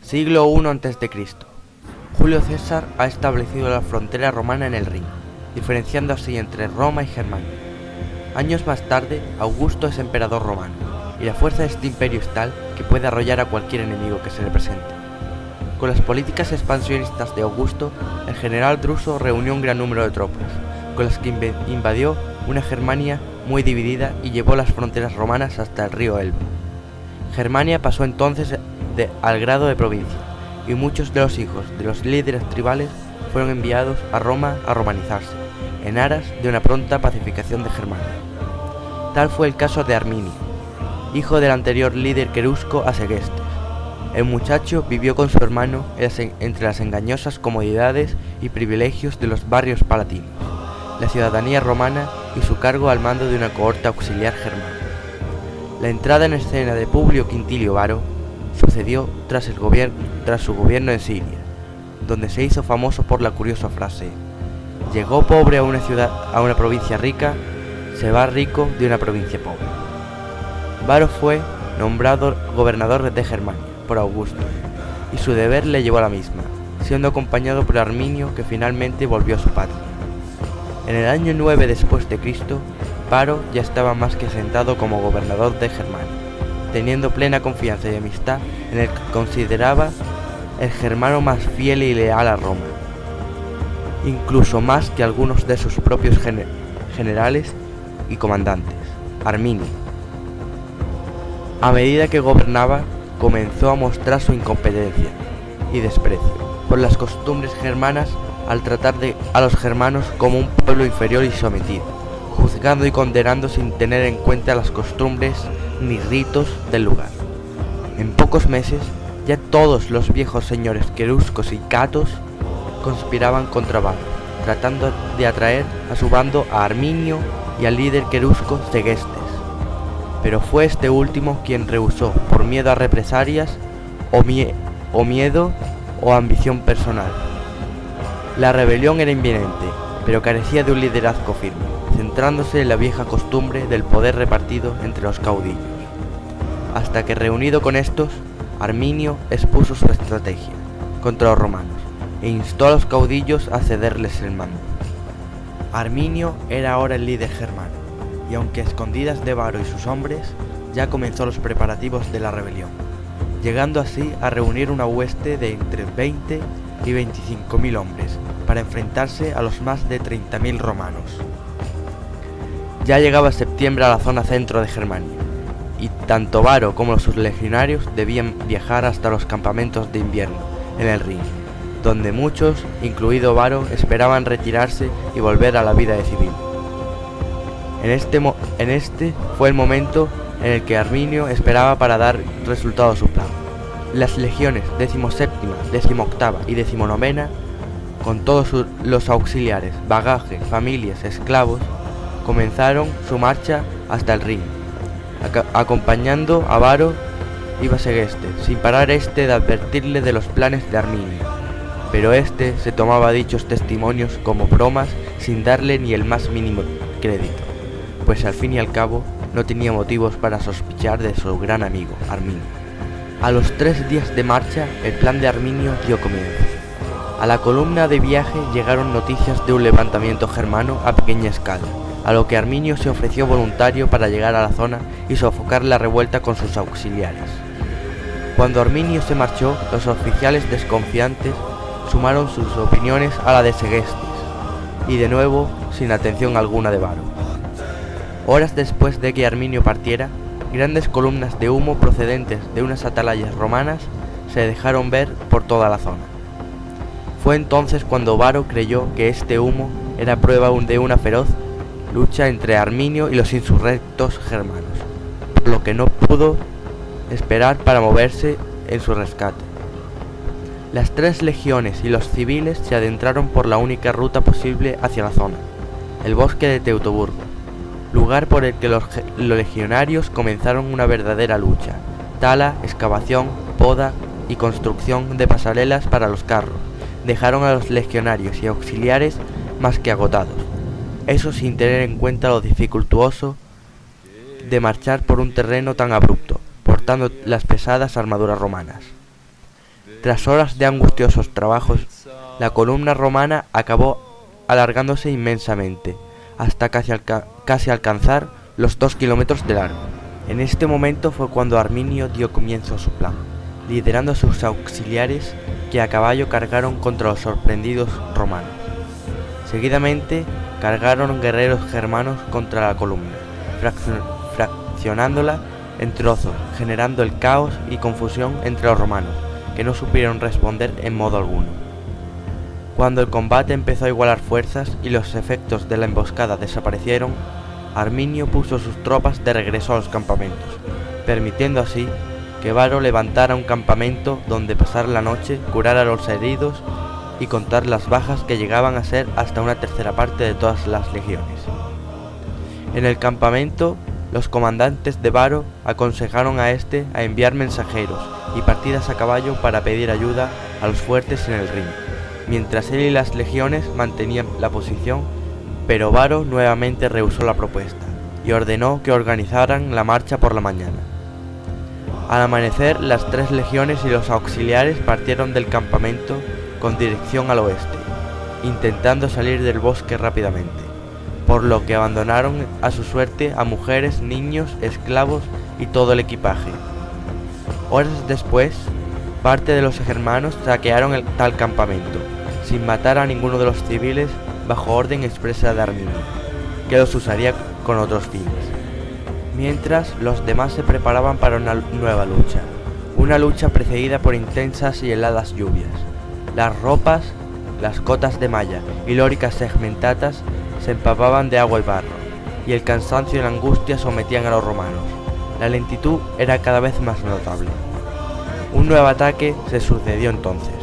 Siglo I a.C. Julio César ha establecido la frontera romana en el Rin, diferenciando así entre Roma y Germania. Años más tarde, Augusto es emperador romano, y la fuerza de este imperio es tal que puede arrollar a cualquier enemigo que se le presente. Con las políticas expansionistas de Augusto, el general Druso reunió un gran número de tropas, con las que invadió una Germania muy dividida y llevó las fronteras romanas hasta el río Elbe. Germania pasó entonces al grado de provincia, y muchos de los hijos de los líderes tribales fueron enviados a Roma a romanizarse, en aras de una pronta pacificación de Germania. Tal fue el caso de Arminio, hijo del anterior líder querusco a Segestes. El muchacho vivió con su hermano entre las engañosas comodidades y privilegios de los barrios palatinos, la ciudadanía romana y su cargo al mando de una cohorte auxiliar germana. La entrada en escena de Publio Quintilio Varo sucedió tras su gobierno en Siria, donde se hizo famoso por la curiosa frase: llegó pobre a una provincia rica, se va rico de una provincia pobre. Varo fue nombrado gobernador de Germania por Augusto, y su deber le llevó a la misma, siendo acompañado por Arminio, que finalmente volvió a su patria. En el año 9 después de Cristo, Varo ya estaba más que asentado como gobernador de Germania, teniendo plena confianza y amistad en el que consideraba el germano más fiel y leal a Roma, incluso más que algunos de sus propios generales y comandantes. Arminio, a medida que gobernaba, comenzó a mostrar su incompetencia y desprecio por las costumbres germanas al tratar a los germanos como un pueblo inferior y sometido, juzgando y condenando sin tener en cuenta las costumbres ni ritos del lugar. En pocos meses, ya todos los viejos señores queruscos y catos conspiraban contra Varo, tratando de atraer a su bando a Arminio y al líder querusco Segestes. Pero fue este último quien rehusó por miedo a represalias o miedo o ambición personal. La rebelión era inminente, pero carecía de un liderazgo firme, centrándose en la vieja costumbre del poder repartido entre los caudillos. Hasta que, reunido con estos, Arminio expuso su estrategia contra los romanos e instó a los caudillos a cederles el mando. Arminio era ahora el líder germano, y aunque a escondidas de Varo y sus hombres, ya comenzó los preparativos de la rebelión, llegando así a reunir una hueste de entre 20 y 25.000 hombres para enfrentarse a los más de 30.000 romanos. Ya llegaba septiembre a la zona centro de Germania, y tanto Varo como sus legionarios debían viajar hasta los campamentos de invierno en el Rin, donde muchos, incluido Varo, esperaban retirarse y volver a la vida de civil. En este fue el momento en el que Arminio esperaba para dar resultado a su plan. Las legiones 17ª, 18ª y 19ª, con todos los auxiliares, bagaje, familias, esclavos, comenzaron su marcha hasta el Rin. Acompañando a Varo iba Segestes, sin parar de advertirle de los planes de Arminio, pero se tomaba dichos testimonios como bromas sin darle ni el más mínimo crédito, pues al fin y al cabo no tenía motivos para sospechar de su gran amigo, Arminio. A los 3 días de marcha, el plan de Arminio dio comienzo. A la columna de viaje llegaron noticias de un levantamiento germano a pequeña escala, a lo que Arminio se ofreció voluntario para llegar a la zona y sofocar la revuelta con sus auxiliares. Cuando Arminio se marchó, los oficiales desconfiantes sumaron sus opiniones a la de Segestes, y de nuevo sin atención alguna de Varo. Horas después de que Arminio partiera, grandes columnas de humo procedentes de unas atalayas romanas se dejaron ver por toda la zona. Fue entonces cuando Varo creyó que este humo era prueba de una feroz lucha entre Arminio y los insurrectos germanos, por lo que no pudo esperar para moverse en su rescate. Las 3 legiones y los civiles se adentraron por la única ruta posible hacia la zona, el bosque de Teutoburgo, lugar por el que los legionarios comenzaron una verdadera lucha: tala, excavación, poda y construcción de pasarelas para los carros. Dejaron a los legionarios y auxiliares más que agotados, eso sin tener en cuenta lo dificultuoso de marchar por un terreno tan abrupto, portando las pesadas armaduras romanas. Tras horas de angustiosos trabajos, la columna romana acabó alargándose inmensamente, hasta casi alcanzar los 2 kilómetros de largo. En este momento fue cuando Arminio dio comienzo a su plan, liderando a sus auxiliares que a caballo cargaron contra los sorprendidos romanos. Seguidamente cargaron guerreros germanos contra la columna, fraccionándola en trozos, generando el caos y confusión entre los romanos, que no supieron responder en modo alguno. Cuando el combate empezó a igualar fuerzas y los efectos de la emboscada desaparecieron, Arminio puso sus tropas de regreso a los campamentos, permitiendo así que Varo levantara un campamento donde pasar la noche, curar a los heridos y contar las bajas, que llegaban a ser hasta una tercera parte de todas las legiones. En el campamento, los comandantes de Varo aconsejaron a este a enviar mensajeros y partidas a caballo para pedir ayuda a los fuertes en el Rin, mientras él y las legiones mantenían la posición, pero Varo nuevamente rehusó la propuesta y ordenó que organizaran la marcha por la mañana. Al amanecer, las 3 legiones y los auxiliares partieron del campamento con dirección al oeste, intentando salir del bosque rápidamente, por lo que abandonaron a su suerte a mujeres, niños, esclavos y todo el equipaje. Horas después, parte de los germanos saquearon el tal campamento, sin matar a ninguno de los civiles, bajo orden expresa de Arminio, que los usaría con otros fines. Mientras, los demás se preparaban para una nueva lucha, una lucha precedida por intensas y heladas lluvias. Las ropas, las cotas de malla y lóricas segmentatas se empapaban de agua y barro, y el cansancio y la angustia sometían a los romanos. La lentitud era cada vez más notable. Un nuevo ataque se sucedió entonces.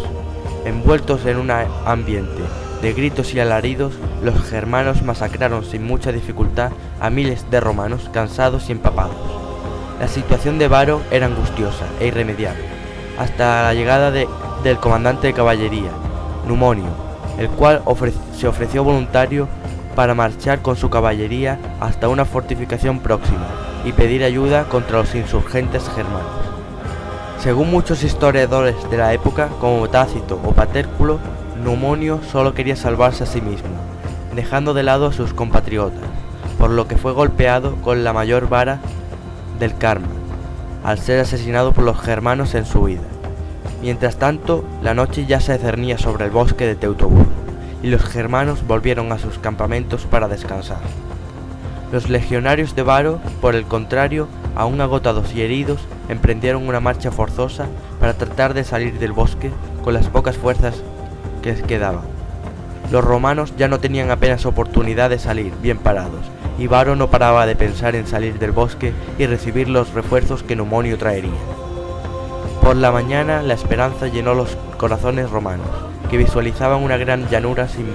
Envueltos en un ambiente de gritos y alaridos, los germanos masacraron sin mucha dificultad a miles de romanos cansados y empapados. La situación de Varo era angustiosa e irremediable, hasta la llegada del comandante de caballería, Numonio, el cual se ofreció voluntario para marchar con su caballería hasta una fortificación próxima y pedir ayuda contra los insurgentes germanos. Según muchos historiadores de la época, como Tácito o Patérculo, Numonio solo quería salvarse a sí mismo, dejando de lado a sus compatriotas, por lo que fue golpeado con la mayor vara del Karma, al ser asesinado por los germanos en su huida. Mientras tanto, la noche ya se cernía sobre el bosque de Teutoburgo, y los germanos volvieron a sus campamentos para descansar. Los legionarios de Varo, por el contrario, aún agotados y heridos, emprendieron una marcha forzosa para tratar de salir del bosque con las pocas fuerzas que les quedaban. Los romanos ya no tenían apenas oportunidad de salir bien parados, y Varo no paraba de pensar en salir del bosque y recibir los refuerzos que Numonio traería. Por la mañana, la esperanza llenó los corazones romanos, que visualizaban una gran llanura sin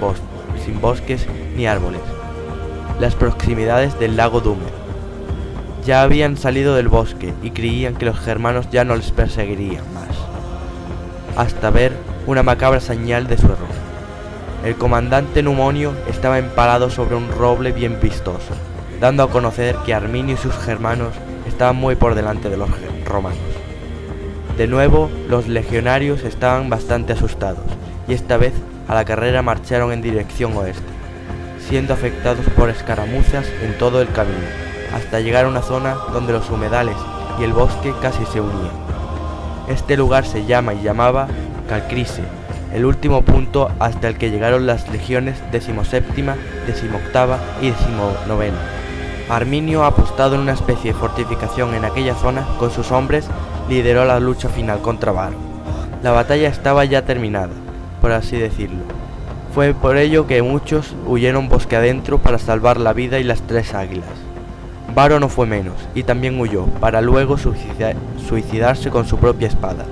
bosques ni árboles, las proximidades del lago Dúmer. Ya habían salido del bosque y creían que los germanos ya no les perseguirían más, hasta ver una macabra señal de su error. El comandante Numonio estaba empalado sobre un roble bien vistoso, dando a conocer que Arminio y sus germanos estaban muy por delante de los romanos. De nuevo, los legionarios estaban bastante asustados, y esta vez a la carrera marcharon en dirección oeste, siendo afectados por escaramuzas en todo el camino, hasta llegar a una zona donde los humedales y el bosque casi se unían. Este lugar se llamaba Calcrise, el último punto hasta el que llegaron las legiones 17ª, 18ª y 19ª. Arminio, apostado en una especie de fortificación en aquella zona con sus hombres, lideró la lucha final contra Varo. La batalla estaba ya terminada, por así decirlo. Fue por ello que muchos huyeron bosque adentro para salvar la vida y las 3 águilas. Varo no fue menos, y también huyó, para luego suicidarse con su propia espada.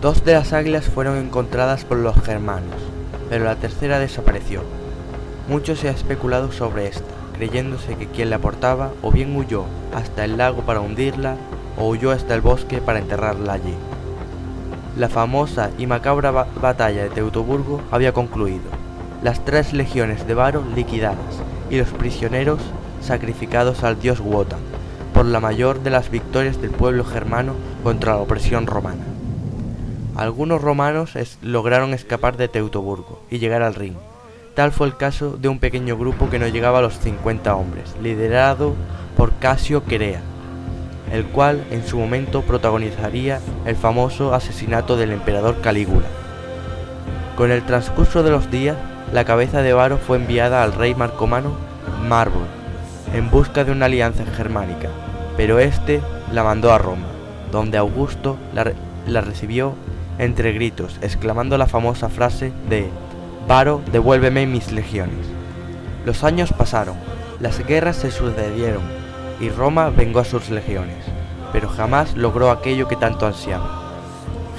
2 de las águilas fueron encontradas por los germanos, pero la tercera desapareció. Mucho se ha especulado sobre esta, creyéndose que quien la portaba o bien huyó hasta el lago para hundirla, o huyó hasta el bosque para enterrarla allí. La famosa y macabra batalla de Teutoburgo había concluido, las 3 legiones de Varo liquidadas y los prisioneros sacrificados al dios Wotan, por la mayor de las victorias del pueblo germano contra la opresión romana. Algunos romanos lograron escapar de Teutoburgo y llegar al Rin. Tal fue el caso de un pequeño grupo que no llegaba a los 50 hombres, liderado por Casio Querea, el cual en su momento protagonizaría el famoso asesinato del emperador Calígula. Con el transcurso de los días, la cabeza de Varo fue enviada al rey marcomano Marbon en busca de una alianza germánica, pero este la mandó a Roma, donde Augusto la recibió entre gritos, exclamando la famosa frase de «Varo, devuélveme mis legiones». Los años pasaron, las guerras se sucedieron, y Roma vengó a sus legiones, pero jamás logró aquello que tanto ansiaba.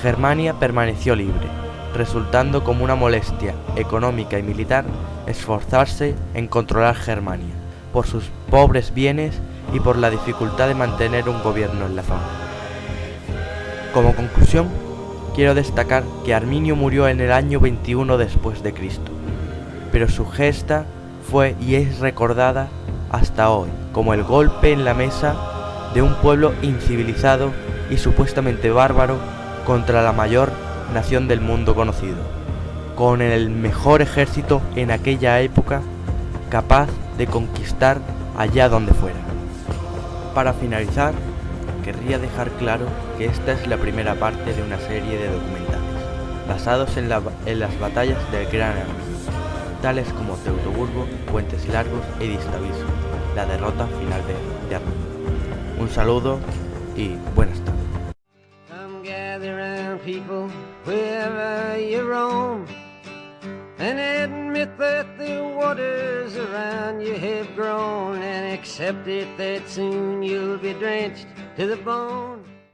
Germania permaneció libre, resultando como una molestia económica y militar esforzarse en controlar Germania, por sus pobres bienes y por la dificultad de mantener un gobierno en la zona. Como conclusión, quiero destacar que Arminio murió en el año 21 después de Cristo, pero su gesta fue y es recordada hasta hoy como el golpe en la mesa de un pueblo incivilizado y supuestamente bárbaro contra la mayor nación del mundo conocido, con el mejor ejército en aquella época capaz de conquistar allá donde fuera. Para finalizar, querría dejar claro que esta es la primera parte de una serie de documentales basados en las batallas del Gran Arminio, tales como Teutoburgo, Puentes Largos y Distaviso, la derrota final de Arminio. Un saludo y buenas tardes. Come gather round, people, wherever you roam, and admit that the waters around you have grown, and accept it that soon you'll be drenched to the bone.